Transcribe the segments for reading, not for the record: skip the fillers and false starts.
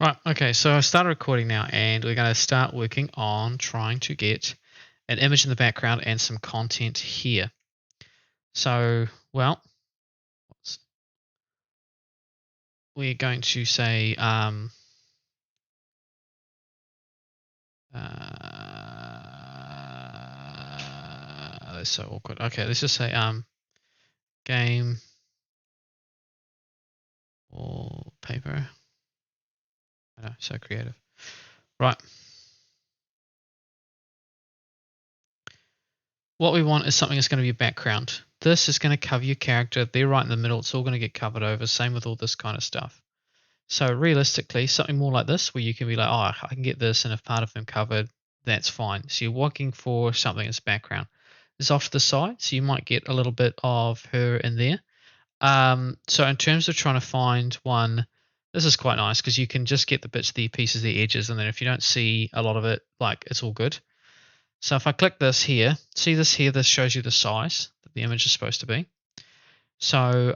Right, okay, so I started recording now and we're going to start working on trying to get an image in the background and some content here. So, well, we're going to say, that's so awkward. Okay, let's just say, game wallpaper. I know, so creative. Right. What we want is something that's going to be a background. This is going to cover your character. They're right in the middle. It's all going to get covered over. Same with all this kind of stuff. So realistically, something more like this, where you can be like, oh, I can get this, and if part of them covered, that's fine. So you're looking for something as background. It's off to the side, so you might get a little bit of her in there. So in terms of trying to find one, this is quite nice because you can just get the bits, the pieces, the edges, and then if you don't see a lot of it, like it's all good. So if I click this here, see this here, this shows you the size that the image is supposed to be. So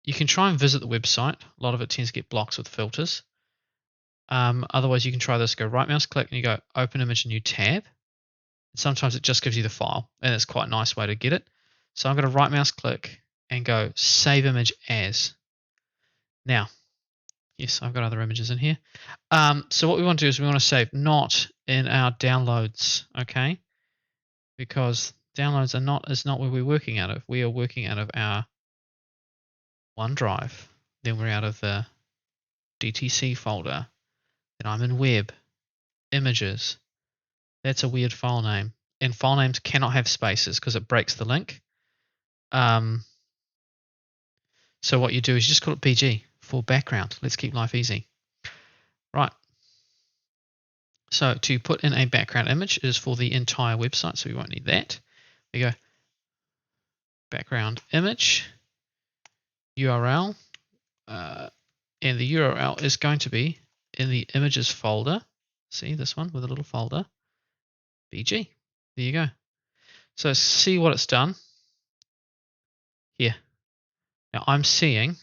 you can try and visit the website. A lot of it tends to get blocks with filters. Otherwise, you can try this. Go right mouse click and you go open image new tab. Sometimes it just gives you the file, and it's quite a nice way to get it. So I'm going to right mouse click and go save image as. Now, yes, I've got other images in here. So what we want to do is we want to save not in our downloads, okay? Because downloads is not where we're working out of. We are working out of our OneDrive. Then we're out of the DTC folder. Then I'm in web, images. That's a weird file name. And file names cannot have spaces because it breaks the link. So what you do is you just call it BG for background. Let's keep life easy. Right. So to put in a background image is for the entire website, so we won't need that. We go background image, URL, and the URL is going to be in the images folder. See this one with a little folder, BG. There you go. So see what it's done here. Now I'm seeing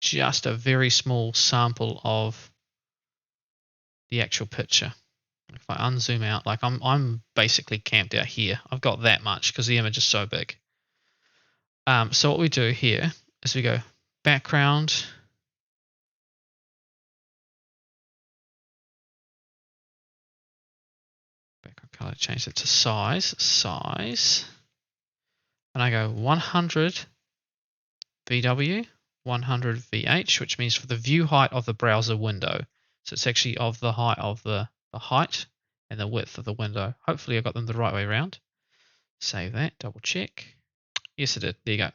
just a very small sample of the actual picture. If I unzoom out, like I'm basically camped out here. I've got that much because the image is so big. So what we do here is we go background, color, change it to size, and I go 100 VW, 100 VH, which means for the view height of the browser window. So it's actually of the height of the height and the width of the window. Hopefully I got them the right way around. Save that, double check. Yes, it did. There you go.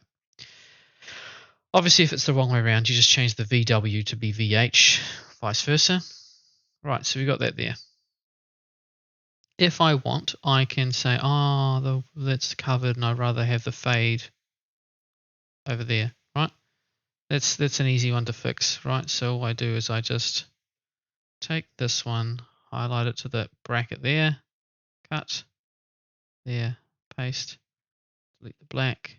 Obviously, if it's the wrong way around, you just change the VW to be VH, vice versa. Right, so we got that there. If I want, I can say, oh, that's covered and I'd rather have the fade over there, right? That's an easy one to fix, right? So all I do is I just take this one, highlight it to the bracket there, cut, there, paste, delete the black,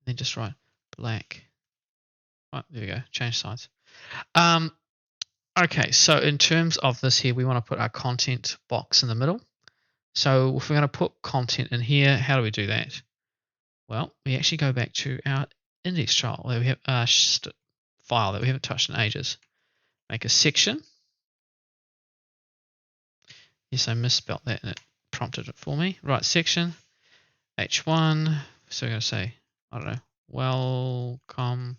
then just write black. Right, there we go, change size. Okay, so in terms of this here, we want to put our content box in the middle. So if we're going to put content in here, how do we do that? Well, we actually go back to our index file that we have file that we haven't touched in ages. Make a section. Yes, I misspelled that and it prompted it for me. Right, section H1. So we're going to say, I don't know, welcome,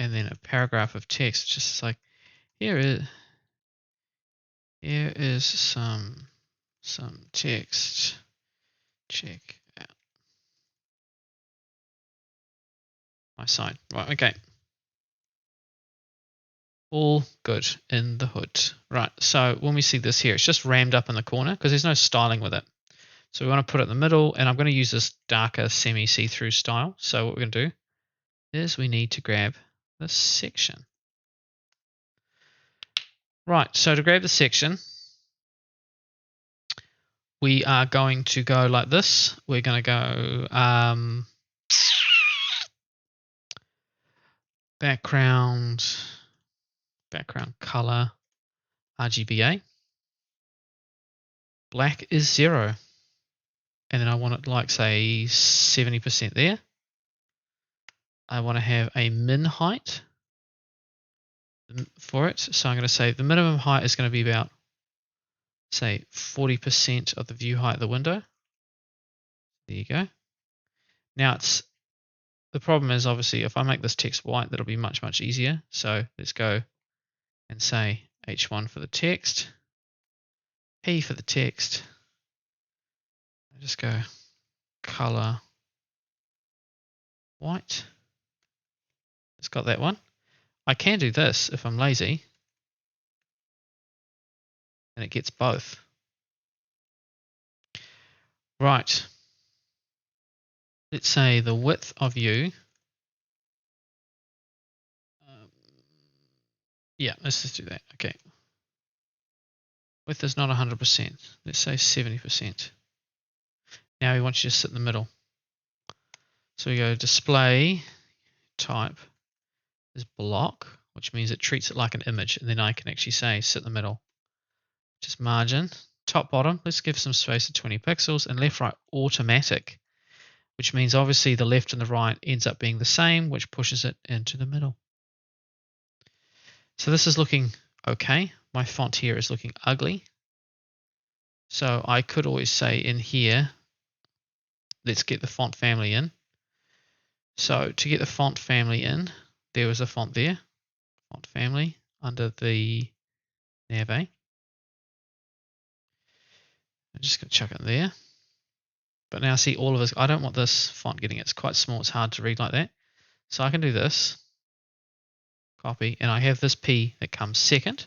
and then a paragraph of text, just like here is some text. Check out my site. Right, okay. All good in the hood. Right, so when we see this here, it's just rammed up in the corner because there's no styling with it. So we want to put it in the middle, and I'm going to use this darker semi-see-through style. So what we're going to do is we need to grab this section. Right, so to grab the section, we are going to go like this. We're going to go background color, RGBA. Black is 0. And then I want it like, say, 70% there. I want to have a min height for it. So I'm going to say the minimum height is going to be about, say, 40% of the view height of the window. There you go. Now the problem is, obviously, if I make this text white, that'll be much, much easier. So let's go and say H1 for the text, P for the text. I just go color white. It's got that one. I can do this if I'm lazy, and it gets both. Right. Let's say the width of you. Yeah, let's just do that. Okay. Width is not 100%. Let's say 70%. Now we want you to sit in the middle. So we go display type is block, which means it treats it like an image, and then I can actually say sit in the middle. Just margin, top bottom, let's give some space at 20 pixels, and left right automatic, which means obviously the left and the right ends up being the same, which pushes it into the middle. So this is looking okay. My font here is looking ugly. So I could always say in here, let's get the font family in. So to get the font family in, there was a font there, font family under the nav A. I'm just going to chuck it there. But now see all of this, I don't want this font getting it. It's quite small, it's hard to read like that. So I can do this, copy, and I have this P that comes second.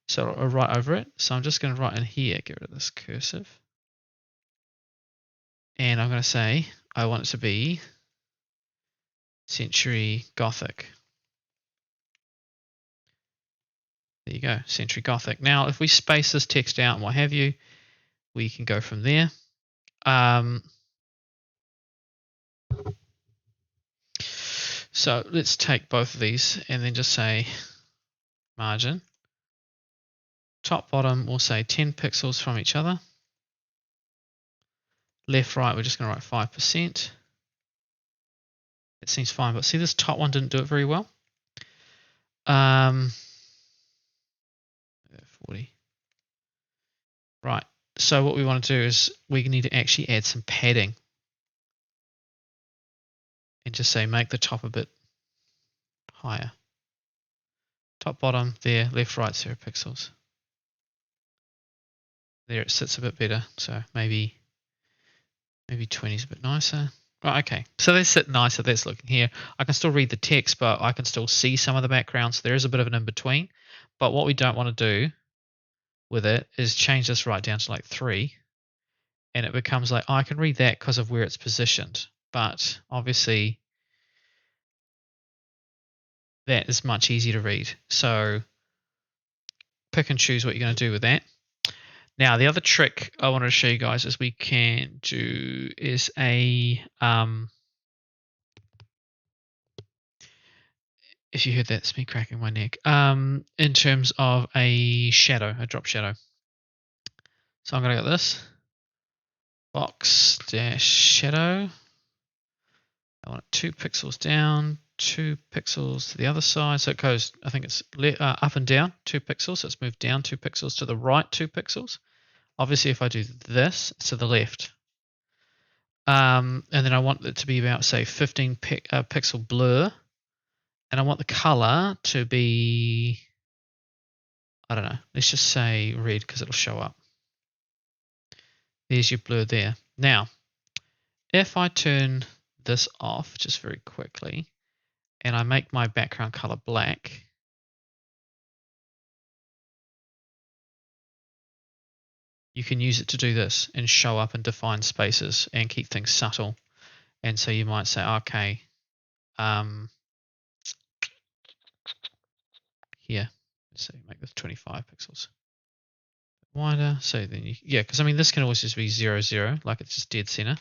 So I'll write over it. So I'm just going to write in here, get rid of this cursive. And I'm going to say, I want it to be Century Gothic. There you go, Century Gothic. Now, if we space this text out and what have you, we can go from there. So let's take both of these and then just say margin. Top, bottom, we'll say 10 pixels from each other. Left, right, we're just going to write 5%. It seems fine, but see this top one didn't do it very well. 40. Right, so what we want to do is we need to actually add some padding. And just say make the top a bit higher. Top, bottom, there, left, right, 0 pixels. There it sits a bit better, so maybe 20 is a bit nicer. Right, okay, so they sit nicer, that's looking here. I can still read the text, but I can still see some of the background, so there is a bit of an in-between. But what we don't want to do with it is change this right down to like 3, and it becomes like, oh, I can read that because of where it's positioned, but obviously that is much easier to read. So pick and choose what you're going to do with that. Now, the other trick I wanted to show you guys is we can do is a, if you heard that, it's me cracking my neck, in terms of a shadow, a drop shadow. So I'm going to get this, box dash shadow. I want it 2 pixels down, 2 pixels to the other side. So it goes, I think it's up and down 2 pixels. So it's moved down 2 pixels to the right 2 pixels. Obviously, if I do this, it's to the left. And then I want it to be about, say, 15 pixel blur. And I want the color to be, I don't know, let's just say red because it'll show up. There's your blur there. Now, if I turn this off just very quickly and I make my background color black, you can use it to do this and show up and define spaces and keep things subtle. And so you might say, okay, here, let's say make this 25 pixels wider. So then you, yeah, because I mean, this can always just be 0, 0, like it's just dead center.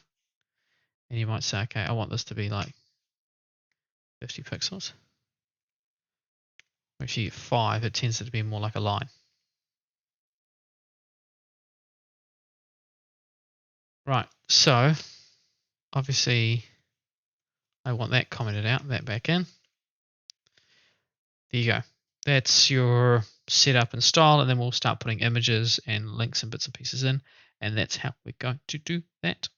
And you might say, okay, I want this to be like 50 pixels. If you get 5, it tends to be more like a line. Right, so obviously I want that commented out, that back in. There you go. That's your setup and style, and then we'll start putting images and links and bits and pieces in, and that's how we're going to do that.